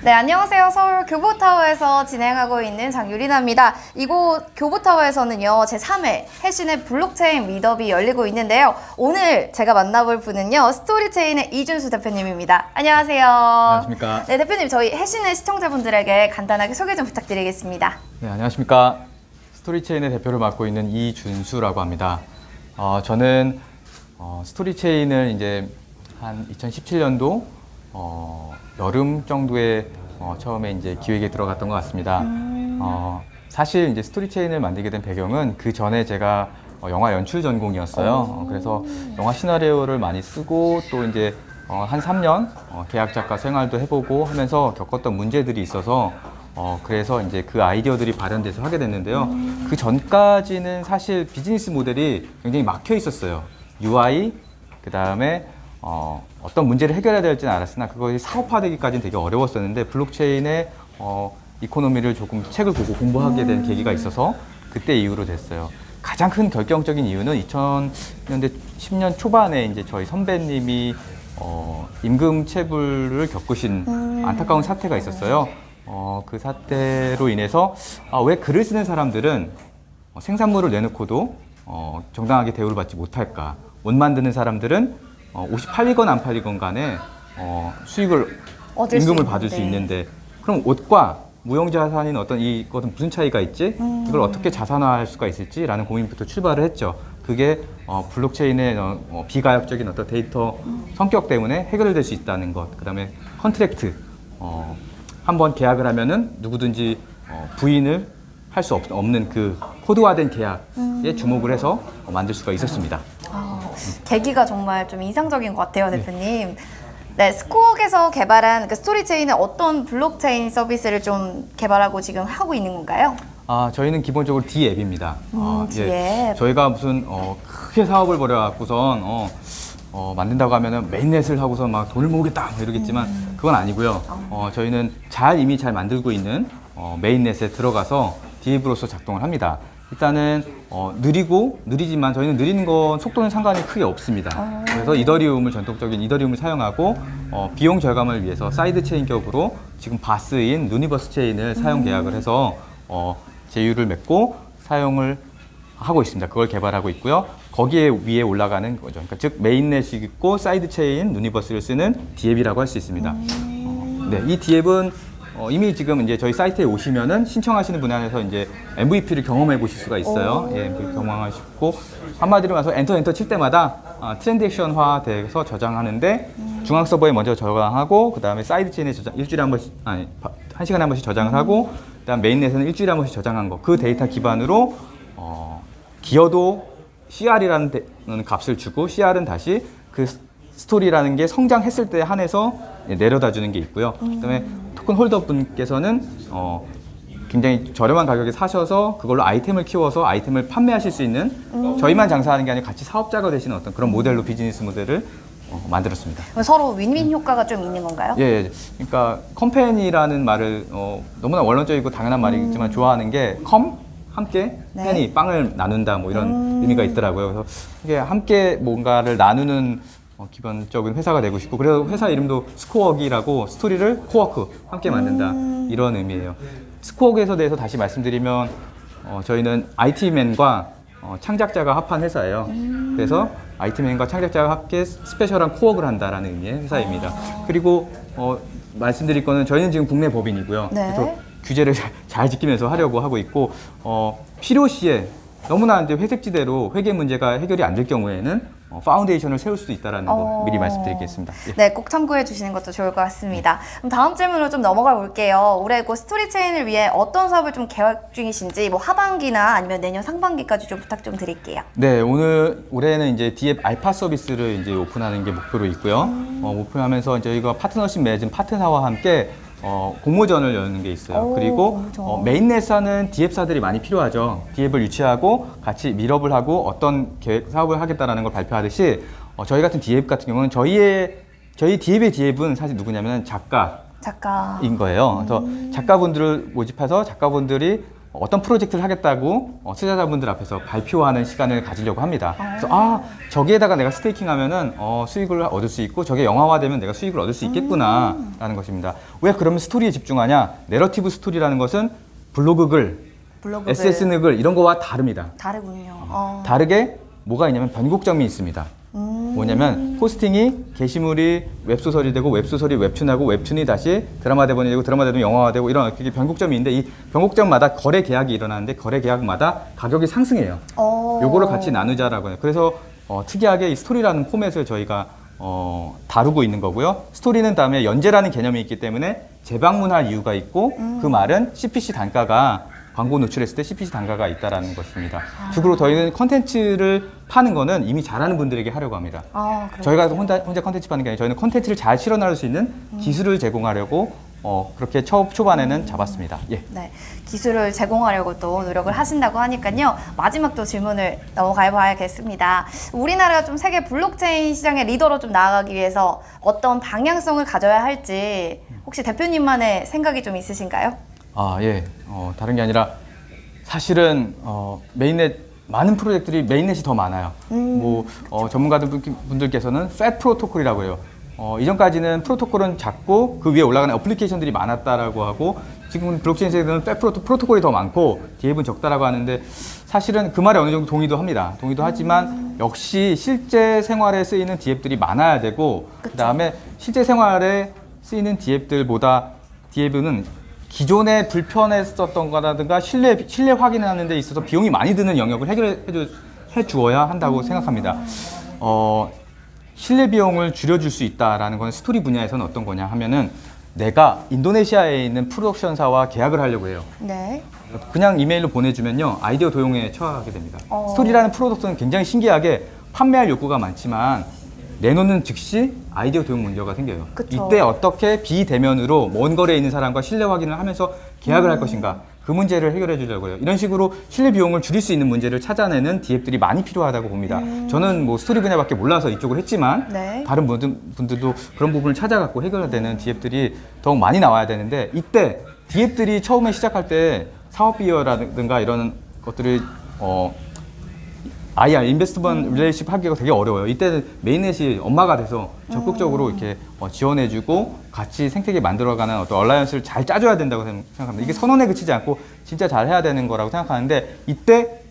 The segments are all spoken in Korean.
네, 안녕하세요. 서울 교보타워에서 진행하고 있는 장유리나입니다. 이곳 교보타워에서는요, 제3회 해신의 블록체인 미더비 열리고 있는데요. 오늘 제가 만나볼 분은요, 스토리체인의 이준수 대표님입니다. 안녕하세요. 안녕하십니까. 네, 대표님, 저희 해신의 시청자분들에게 간단하게 소개 좀 부탁드리겠습니다. 네, 안녕하십니까. 스토리체인의 대표를 맡고 있는 이준수라고 합니다. 저는 스토리체인을 이제 한 2017년도 여름 정도에 처음에 이제 기획에 들어갔던 것 같습니다. 사실 이제 스토리체인을 만들게 된 배경은 그 전에 제가 영화 연출 전공이었어요. 그래서 영화 시나리오를 많이 쓰고 또 이제 한 3년 계약 작가 생활도 해보고 하면서 겪었던 문제들이 있어서 그래서 이제 그 아이디어들이 발현돼서 하게 됐는데요. 그 전까지는 사실 비즈니스 모델이 굉장히 막혀 있었어요. UI, 그 다음에 어떤 문제를 해결해야 될지는 알았으나 그것이 사업화되기까지는 되게 어려웠었는데 블록체인의 이코노미를 조금 책을 보고 공부하게 된 계기가 있어서 그때 이후로 됐어요. 가장 큰 결정적인 이유는 2000년대 10년 초반에 이제 저희 선배님이 임금 체불을 겪으신 안타까운 사태가 있었어요. 그 사태로 인해서 왜 글을 쓰는 사람들은 생산물을 내놓고도 정당하게 대우를 받지 못할까? 옷 만드는 사람들은 옷이 팔리건 안 팔리건 간에 수익을 임금을 받을 수 있는데 그럼 옷과 무형자산인 어떤 이것은 무슨 차이가 있지? 이걸 어떻게 자산화할 수가 있을지라는 고민부터 출발을 했죠. 그게 블록체인의 비가역적인 어떤 데이터 성격 때문에 해결될 수 있다는 것. 그다음에 컨트랙트 한번 계약을 하면은 누구든지 부인을 할 수 없는 그 코드화된 계약에 주목을 해서 만들 수가 있었습니다. 계기가 정말 좀 인상적인 것 같아요, 대표님. 네, 스코어에서 개발한 그 스토리체인은 어떤 블록체인 서비스를 좀 개발하고 지금 하고 있는 건가요? 저희는 기본적으로 D앱입니다. D앱. 저희가 무슨 크게 사업을 벌여갖고선 만든다고 하면은 메인넷을 하고서 막 돈을 모으겠다 이러겠지만 그건 아니고요. 저희는 이미 잘 만들고 있는 메인넷에 들어가서 D앱으로서 작동을 합니다. 일단은 느리지만 저희는 느리는 건 속도는 상관이 크게 없습니다. 그래서 전통적인 이더리움을 사용하고 비용 절감을 위해서 사이드 체인 격으로 지금 바스인 누니버스 체인을 사용 계약을 해서 제휴를 맺고 사용을 하고 있습니다. 그걸 개발하고 있고요. 거기에 위에 올라가는 거죠. 그러니까 즉 메인넷이 있고 사이드 체인 누니버스를 쓰는 D앱이라고 할 수 있습니다. 네, 이 D앱은 이미 지금 이제 저희 사이트에 오시면은 신청하시는 분 안에서 이제 MVP를 경험해 보실 수가 있어요. 예, MVP 경험하시고 한마디로 말해서 엔터 칠 때마다 트랜잭션화 돼서 저장하는데 중앙 서버에 먼저 저장하고 그 다음에 사이드 체인에 일주일에 한 번씩 한 시간에 한 번씩 저장을 하고 그다음 메인넷에는 일주일에 한 번씩 저장한 거 그 데이터 기반으로 기어도 CR이라는 값을 주고 CR은 다시 그 스토리라는 게 성장했을 때 한해서 내려다 주는 게 있고요. 그다음에 토큰 홀더 분께서는 굉장히 저렴한 가격에 사셔서 그걸로 아이템을 키워서 아이템을 판매하실 수 있는 저희만 장사하는 게 아니라 같이 사업자가 되시는 어떤 그런 모델로 비즈니스 모델을 만들었습니다. 서로 윈윈 효과가 좀 있는 건가요? 예. 그러니까 컴팬이라는 말을 너무나 원론적이고 당연한 말이지만 좋아하는 게 함께 팬이 빵을 나눈다 뭐 이런 의미가 있더라고요. 그래서 이게 함께 뭔가를 나누는 기본적인 회사가 되고 싶고 그래서 회사 이름도 스코어기라고 스토리를 코워크 함께 만든다 이런 의미예요. 스코어기에 대해서 다시 말씀드리면 저희는 IT맨과 창작자가 합한 회사예요. 그래서 IT맨과 창작자가 함께 스페셜한 코워크를 한다라는 의미의 회사입니다. 그리고 말씀드릴 거는 저희는 지금 국내 법인이고요. 네. 그래서 규제를 잘 지키면서 하려고 하고 있고 필요시에 너무나 이제 회색지대로 회계 문제가 해결이 안 될 경우에는 파운데이션을 세울 수도 있다는 거 미리 말씀드리겠습니다. 예. 네, 꼭 참고해 주시는 것도 좋을 것 같습니다. 그럼 다음 질문으로 좀 넘어가 볼게요. 올해 스토리체인을 위해 어떤 사업을 좀 계획 중이신지 뭐 하반기나 아니면 내년 상반기까지 좀 부탁 좀 드릴게요. 네, 올해는 이제 D앱 알파 서비스를 이제 오픈하는 게 목표로 있고요. 오픈하면서 저희가 파트너십 맺은 파트너와 함께 공모전을 여는 게 있어요. 그리고 메인넷사는 D앱사들이 많이 필요하죠. D앱을 유치하고 같이 밀업을 하고 어떤 계획 사업을 하겠다라는 걸 발표하듯이 저희 같은 D앱 같은 경우는 저희 D앱의 D앱은 사실 누구냐면 작가인 거예요. 그래서 작가분들을 모집해서 작가분들이 어떤 프로젝트를 하겠다고 투자자분들 앞에서 발표하는 시간을 가지려고 합니다. 그래서 저기에다가 내가 스테이킹하면은 수익을 얻을 수 있고 저게 영화화되면 내가 수익을 얻을 수 있겠구나라는 것입니다. 왜 그러면 스토리에 집중하냐? 내러티브 스토리라는 것은 블로그글, SSN글 이런 거와 다릅니다. 다르군요. 다르게 뭐가 있냐면 변곡점이 있습니다. 뭐냐면 포스팅이 게시물이 웹소설이 되고 웹소설이 웹툰하고 웹툰이 다시 드라마 대본이 되고 드라마 대본이 영화화 되고 이런 그게 변곡점이 있는데 이 변곡점마다 거래 계약이 일어나는데 거래 계약마다 가격이 상승해요. 요거를 같이 나누자라고 해요. 그래서 특이하게 이 스토리라는 포맷을 저희가 다루고 있는 거고요. 스토리는 다음에 연재라는 개념이 있기 때문에 재방문할 이유가 있고 그 말은 CPC 단가가 광고 노출했을 때 CPC 단가가 있다라는 것입니다. 주로 저희는 컨텐츠를 파는 거는 이미 잘하는 분들에게 하려고 합니다. 저희가 혼자 컨텐츠 파는 게 아니라 저희는 컨텐츠를 잘 실어 나갈 수 있는 기술을 제공하려고 그렇게 초반에는 잡았습니다. 예. 네, 기술을 제공하려고 또 노력을 하신다고 하니까요. 마지막 또 질문을 넘어가 봐야겠습니다. 우리나라가 좀 세계 블록체인 시장의 리더로 좀 나아가기 위해서 어떤 방향성을 가져야 할지 혹시 대표님만의 생각이 좀 있으신가요? 예. 다른 게 아니라 사실은 메인넷 많은 프로젝트들이 메인넷이 더 많아요. 전문가분들께서는 팻 프로토콜이라고 해요. 이전까지는 프로토콜은 작고 그 위에 올라가는 애플리케이션들이 많았다라고 하고 지금 블록체인 세계에서는 팻 프로토콜이 더 많고 디앱은 적다라고 하는데 사실은 그 말에 어느 정도 동의도 합니다. 동의도 하지만 역시 실제 생활에 쓰이는 디앱들이 많아야 되고 그다음에 실제 생활에 쓰이는 디앱들보다 디앱은 기존에 불편했었던 거라든가 신뢰 확인하는 데 있어서 비용이 많이 드는 영역을 해결해 주어야 한다고 생각합니다. 신뢰 비용을 줄여줄 수 있다라는 건 스토리 분야에서는 어떤 거냐 하면은 내가 인도네시아에 있는 프로덕션사와 계약을 하려고 해요. 네. 그냥 이메일로 보내주면요 아이디어 도용에 처하게 됩니다. 스토리라는 프로덕트는 굉장히 신기하게 판매할 욕구가 많지만 내놓는 즉시 아이디어 도용 문제가 생겨요. 그쵸. 이때 어떻게 비대면으로 먼 거리에 있는 사람과 신뢰 확인을 하면서 계약을 할 것인가 그 문제를 해결해 주려고 해요. 이런 식으로 신뢰 비용을 줄일 수 있는 문제를 찾아내는 디앱들이 많이 필요하다고 봅니다. 저는 뭐 스토리 분야밖에 몰라서 이쪽을 했지만 네. 다른 분들도 그런 부분을 찾아갖고 해결되는 디앱들이 더욱 많이 나와야 되는데 이때 디앱들이 처음에 시작할 때 사업비어라든가 이런 것들을 IR, 인베스트먼트 릴레이십 하기가 되게 어려워요. 이때는 메인넷이 엄마가 돼서 적극적으로 이렇게 지원해주고 같이 생태계 만들어가는 어떤 얼라이언스를 잘 짜줘야 된다고 생각합니다. 이게 선언에 그치지 않고 진짜 잘 해야 되는 거라고 생각하는데 이때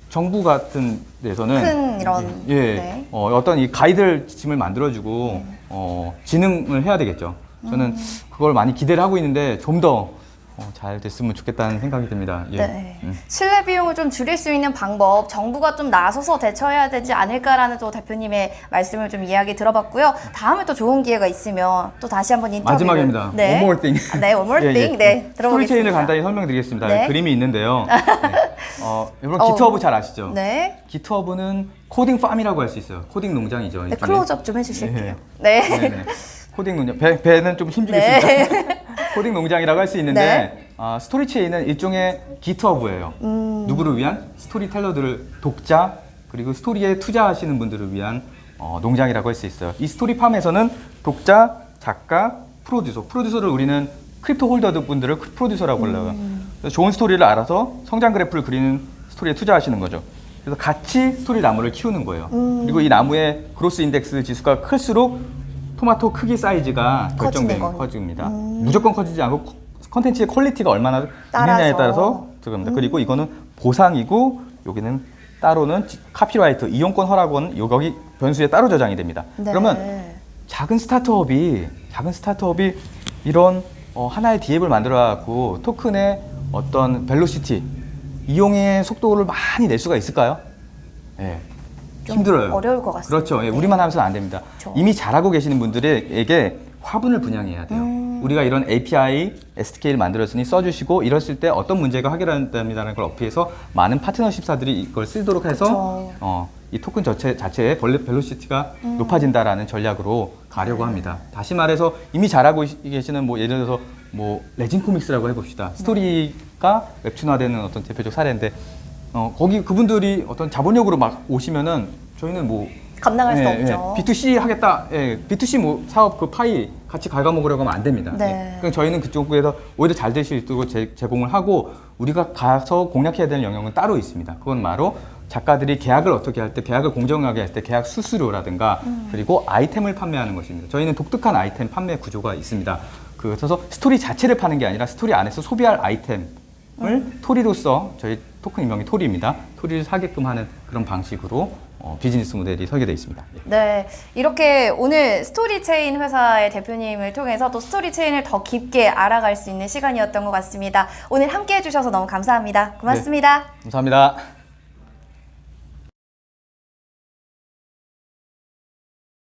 정부 같은 데서는 큰 이런 네. 어떤 이 가이드 지침을 만들어주고 진흥을 해야 되겠죠. 저는 그걸 많이 기대를 하고 있는데 좀 더 잘 됐으면 좋겠다는 생각이 듭니다. 예. 네. 신뢰 비용을 좀 줄일 수 있는 방법, 정부가 좀 나서서 대처해야 되지 않을까라는 또 대표님의 말씀을 좀 이야기 들어봤고요. 다음에 또 좋은 기회가 있으면 또 다시 한번 인터뷰를. 마지막입니다. 네. One more thing. 네, one more thing. 네, 들어보겠습니다. 스토리체인을 간단히 설명드리겠습니다. 네. 그림이 있는데요. 네. 여러분 기트허브 잘 아시죠? 네. 기트허브는 코딩 팜이라고 할 수 있어요. 코딩 농장이죠. 네, 클로즈업 좀 해주실게요. 네. 네. 네네. 코딩 농장. 배는 좀 힘주겠습니다. 네. 코딩 농장이라고 할 수 있는데 스토리체인은 일종의 기트허브예요. 누구를 위한? 스토리텔러들을 독자 그리고 스토리에 투자하시는 분들을 위한 농장이라고 할 수 있어요. 이 스토리팜에서는 독자, 작가, 프로듀서를 우리는 크립토 홀더 분들을 프로듀서라고 불러요. 그래서 좋은 스토리를 알아서 성장 그래프를 그리는 스토리에 투자하시는 거죠. 그래서 같이 스토리 나무를 키우는 거예요. 그리고 이 나무의 그로스 인덱스 지수가 클수록 토마토 크기 사이즈가 커집니다. 무조건 커지지 않고 컨텐츠의 퀄리티가 얼마나 있느냐에 따라서 들어갑니다. 그리고 이거는 보상이고 여기는 따로는 카피라이트, 이용권 허락원 여기 변수에 따로 저장이 됩니다. 네. 그러면 작은 스타트업이 이런 하나의 디앱을 만들어 갖고 토큰의 어떤 벨로시티, 이용의 속도를 많이 낼 수가 있을까요? 네. 힘들어요. 어려울 것 같습니다. 그렇죠. 예, 우리만 하면서는 안 됩니다. 그렇죠. 이미 잘하고 계시는 분들에게 화분을 분양해야 돼요. 우리가 이런 API, SDK를 만들었으니 써주시고 이랬을 때 어떤 문제가 해결된다는 걸 어필해서 많은 파트너십사들이 이걸 쓰도록 해서 이 토큰 자체의 벨로시티가 높아진다라는 전략으로 가려고 합니다. 다시 말해서 이미 잘하고 계시는 예를 들어서 레진 코믹스라고 해봅시다. 스토리가 웹툰화되는 어떤 대표적 사례인데 거기 그분들이 어떤 자본력으로 막 오시면은 저희는 감당할 수 없죠. B2C 하겠다. B2C 사업 그 파이 같이 갉아먹으려고 하면 안 됩니다. 네. 그러니까 저희는 그쪽에서 오히려 잘 될 수 있도록 제공을 하고 우리가 가서 공략해야 되는 영역은 따로 있습니다. 그건 바로 작가들이 계약을 어떻게 할 때, 계약을 공정하게 할 때 계약 수수료라든가 그리고 아이템을 판매하는 것입니다. 저희는 독특한 아이템 판매 구조가 있습니다. 그래서 스토리 자체를 파는 게 아니라 스토리 안에서 소비할 아이템을 토리로서, 저희 토큰 인명이 토리입니다. 토리를 사게끔 하는 그런 방식으로 비즈니스 모델이 설계되어 있습니다. 네, 이렇게 오늘 스토리체인 회사의 대표님을 통해서 또 스토리체인을 더 깊게 알아갈 수 있는 시간이었던 것 같습니다. 오늘 함께 해주셔서 너무 감사합니다. 고맙습니다. 감사합니다.